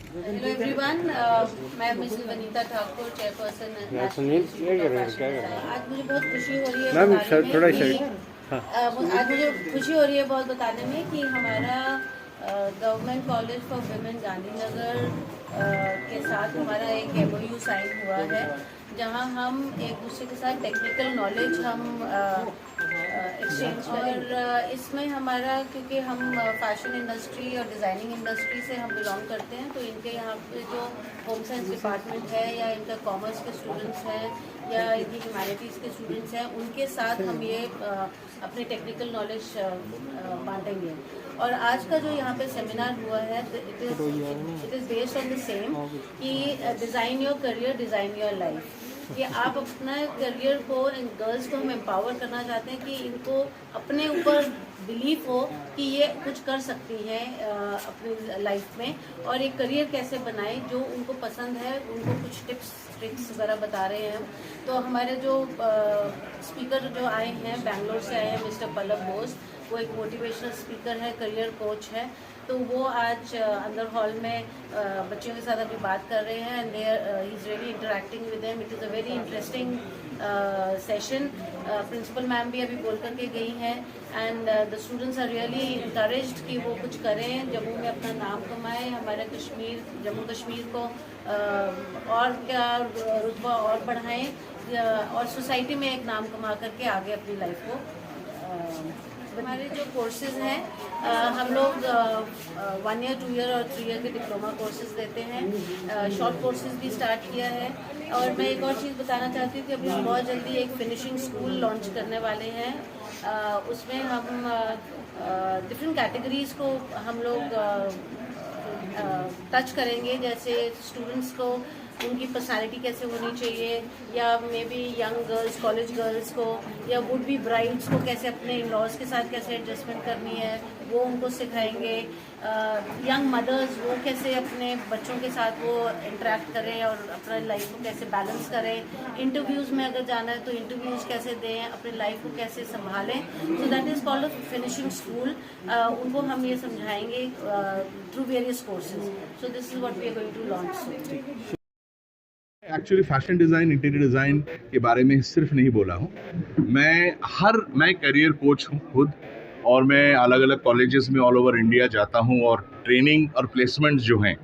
Hello everyone, मैं Mrs Vanita Thakur, chairperson. आज मुझे बहुत खुशी हो रही है मैम बताने में थोड़ा कि साइड। हाँ। आज मुझे खुशी हो रही है बहुत बताने में कि हमारा government college for women Gandhinagar के साथ हमारा एक MOU साइन हुआ है, जहां हम एक दूसरे के साथ टेक्निकल नॉलेज हम एक्सचेंज और इसमें हमारा, क्योंकि हम फैशन इंडस्ट्री और डिज़ाइनिंग इंडस्ट्री से हम बिलोंग करते हैं, तो इनके यहाँ पे जो होम साइंस डिपार्टमेंट है या इनका कॉमर्स के स्टूडेंट्स हैं या इनकी ह्यूमैनिटीज़ के स्टूडेंट्स हैं, उनके साथ हम ये अपने टेक्निकल नॉलेज बांटेंगे। और आज का जो यहाँ पे सेमिनार हुआ है, it is based on the same कि design your career, design your life, कि आप अपना करियर को, इन गर्ल्स को हम एम्पावर करना चाहते हैं कि इनको अपने ऊपर बिलीफ हो कि ये कुछ कर सकती हैं अपनी लाइफ में, और एक करियर कैसे बनाएं जो उनको पसंद है। उनको कुछ टिप्स ट्रिक्स वगैरह बता रहे हैं हम। तो हमारे जो स्पीकर जो आए हैं, बेंगलोर से आए हैं, मिस्टर पल्लव बोस, वो एक मोटिवेशनल स्पीकर है, करियर कोच है। तो वो आज अंदर हॉल में बच्चों के साथ अभी बात कर रहे हैं, and he is really interacting with them. It is a very interesting session. Principal ma'am भी अभी बोल करके गई हैं, and the students are really encouraged कि वो कुछ करें, जम्मू में अपना नाम कमाएं, हमारे कश्मीर, जम्मू कश्मीर को और क्या रुतबा और बढ़ाएं और सोसाइटी में एक नाम कमा करके आगे अपनी लाइफ को। हमारे जो कोर्सेज हैं, हम लोग 1 ईयर, 2 ईयर और 3 ईयर के डिप्लोमा कोर्सेज देते हैं। शॉर्ट कोर्सेज भी स्टार्ट किया है। और मैं एक और चीज़ बताना चाहती हूँ कि अभी हम बहुत जल्दी एक फिनिशिंग स्कूल लॉन्च करने वाले हैं। उसमें हम डिफरेंट कैटेगरीज को हम लोग टच करेंगे, जैसे स्टूडेंट्स को उनकी पर्सनालिटी कैसे होनी चाहिए, या may be young girls, college girls को, या वुड बी ब्राइड्स को कैसे अपने इन लॉज के साथ कैसे एडजस्टमेंट करनी है, वो उनको सिखाएंगे। यंग मदर्स, वो कैसे अपने बच्चों के साथ वो इंटरेक्ट करें और अपना लाइफ को कैसे बैलेंस करें। इंटरव्यूज़ में अगर जाना है तो इंटरव्यूज़ कैसे दें, अपनी लाइफ को कैसे संभालें। So that is called a finishing school. उनको हम ये समझाएंगे through various courses. So this is what we are going to launch. Actually fashion design, interior design के बारे में सिर्फ नहीं बोला हूँ। मैं करियर कोच हूँ खुद, और मैं अलग अलग कॉलेजेस में ऑल ओवर इंडिया जाता हूँ और ट्रेनिंग और प्लेसमेंट्स जो हैं,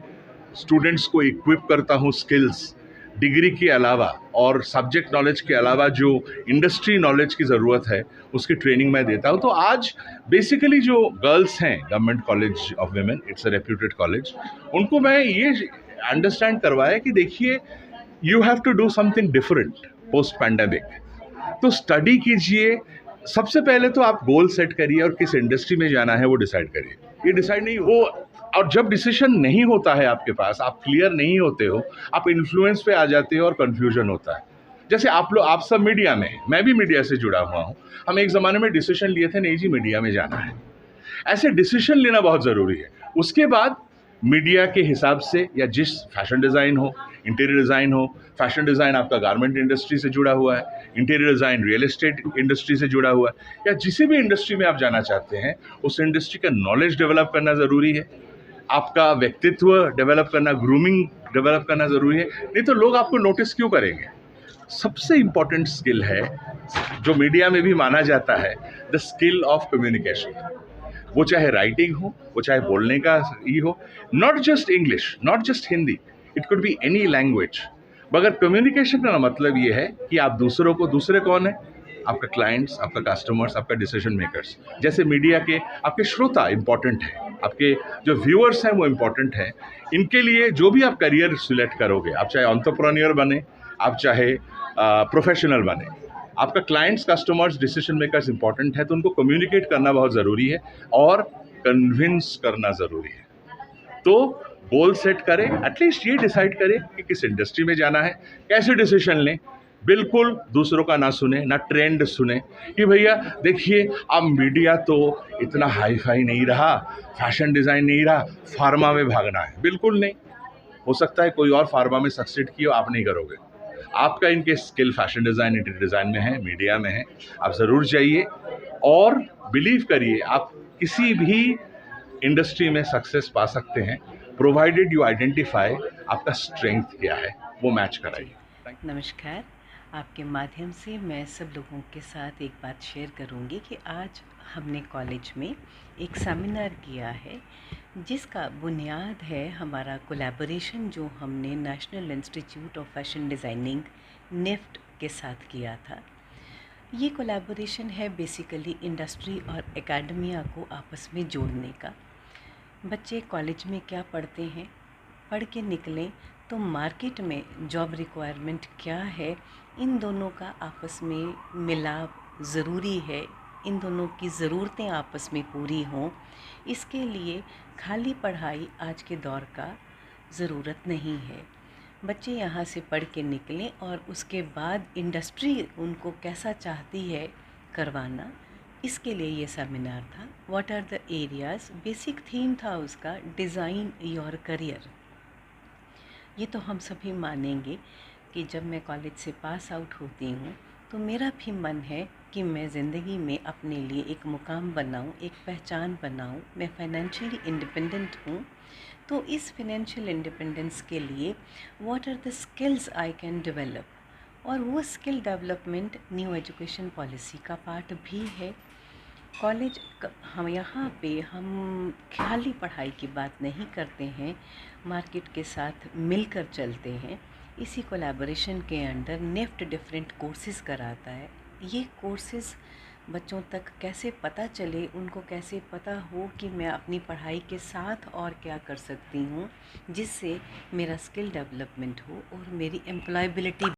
स्टूडेंट्स को इक्विप करता हूँ स्किल्स, डिग्री के अलावा और सब्जेक्ट नॉलेज के अलावा जो इंडस्ट्री नॉलेज की ज़रूरत है उसकी ट्रेनिंग मैं देता हूँ। तो आज बेसिकली जो गर्ल्स हैं, government college of women, it's a reputed college, उनको मैं ये अंडरस्टैंड करवाया कि देखिए, you have to do something different post pandemic. तो स्टडी कीजिए, सबसे पहले तो आप गोल सेट करिए और किस इंडस्ट्री में जाना है वो डिसाइड करिए। ये डिसाइड नहीं हो, और जब डिसीजन नहीं होता है आपके पास, आप क्लियर नहीं होते हो, आप इन्फ्लुएंस पे आ जाते हो और कन्फ्यूजन होता है। जैसे आप सब मीडिया में, मैं भी मीडिया से जुड़ा हुआ हूँ, हम एक ज़माने में डिसीजन लिए थे, नहीं जी मीडिया में जाना है। ऐसे डिसीजन लेना बहुत ज़रूरी है। उसके बाद मीडिया के हिसाब से, या जिस फैशन डिज़ाइन हो, इंटीरियर डिज़ाइन हो, फैशन डिज़ाइन आपका गारमेंट इंडस्ट्री से जुड़ा हुआ है, interior design real estate industry से जुड़ा हुआ है, या जिस भी इंडस्ट्री में आप जाना चाहते हैं, उस इंडस्ट्री का नॉलेज डेवलप करना ज़रूरी है, आपका व्यक्तित्व डेवलप करना, ग्रूमिंग डेवलप करना ज़रूरी है। नहीं तो लोग आपको नोटिस क्यों करेंगे। सबसे इम्पॉर्टेंट स्किल है, जो मीडिया में भी माना जाता है, द स्किल ऑफ कम्युनिकेशन। वो चाहे राइटिंग हो, वो चाहे बोलने का ही हो, not just English, not just Hindi, it could be any language. मगर कम्युनिकेशन का मतलब ये है कि आप दूसरों को, दूसरे कौन है, आपका क्लाइंट्स, आपका कस्टमर्स, आपका डिसीजन मेकर्स, जैसे मीडिया के आपके श्रोता इंपॉर्टेंट हैं, आपके जो व्यूअर्स हैं वो इंपॉर्टेंट हैं। इनके लिए जो भी आप करियर सिलेक्ट करोगे, आप चाहे एंटरप्रेन्योर बने, आप चाहे प्रोफेशनल बने, आपका clients, customers, decision makers important है। तो उनको कम्युनिकेट करना बहुत ज़रूरी है और कन्विंस करना ज़रूरी है। तो गोल सेट करें, एटलीस्ट ये डिसाइड करें कि किस इंडस्ट्री में जाना है, कैसे डिसीजन लें। बिल्कुल दूसरों का ना सुने, ना ट्रेंड सुने कि भैया देखिए अब मीडिया तो इतना हाई फाई नहीं रहा, फैशन डिज़ाइन नहीं रहा, फार्मा में भागना है। बिल्कुल नहीं। हो सकता है कोई और फार्मा में सक्सेड किया, आप नहीं करोगे। आपका इनके skill fashion design, interior design में है, मीडिया में है, आप ज़रूर जाइए और बिलीव करिए, आप किसी भी इंडस्ट्री में सक्सेस पा सकते हैं। प्रोवाइडेड यू आइडेंटिफाई आपका स्ट्रेंथ क्या है, वो मैच कराइए। नमस्कार। आपके माध्यम से मैं सब लोगों के साथ एक बात शेयर करूंगी कि आज हमने कॉलेज में एक सेमिनार किया है जिसका बुनियाद है हमारा कोलैबोरेशन जो हमने national institute of fashion designing NIFT के साथ किया था। ये कोलैबोरेशन है बेसिकली इंडस्ट्री और एकेडमिया को आपस में जोड़ने का। बच्चे कॉलेज में क्या पढ़ते हैं, पढ़ के निकलें तो मार्केट में जॉब रिक्वायरमेंट क्या है, इन दोनों का आपस में मिलाप ज़रूरी है। इन दोनों की ज़रूरतें आपस में पूरी हों, इसके लिए खाली पढ़ाई आज के दौर का ज़रूरत नहीं है। बच्चे यहाँ से पढ़ के निकलें और उसके बाद इंडस्ट्री उनको कैसा चाहती है करवाना, इसके लिए ये सेमिनार था। What are the areas, basic theme था उसका डिज़ाइन योर करियर। ये तो हम सभी मानेंगे कि जब मैं कॉलेज से पास आउट होती हूँ तो मेरा भी मन है कि मैं ज़िंदगी में अपने लिए एक मुकाम बनाऊँ, एक पहचान बनाऊँ। मैं फाइनेंशियली इंडिपेंडेंट हूँ, तो इस फाइनेंशियल इंडिपेंडेंस के लिए what are the skills I can develop, और वो skill development new education policy का पार्ट भी है। कॉलेज हम यहाँ पे हम खाली पढ़ाई की बात नहीं करते हैं, मार्केट के साथ मिलकर चलते हैं। इसी कोलैबोरेशन के अंडर निफ्ट डिफरेंट कोर्सेज़ कराता है। ये कोर्सेज़ बच्चों तक कैसे पता चले, उनको कैसे पता हो कि मैं अपनी पढ़ाई के साथ और क्या कर सकती हूँ जिससे मेरा स्किल डेवलपमेंट हो और मेरी एम्प्लॉयबिलिटी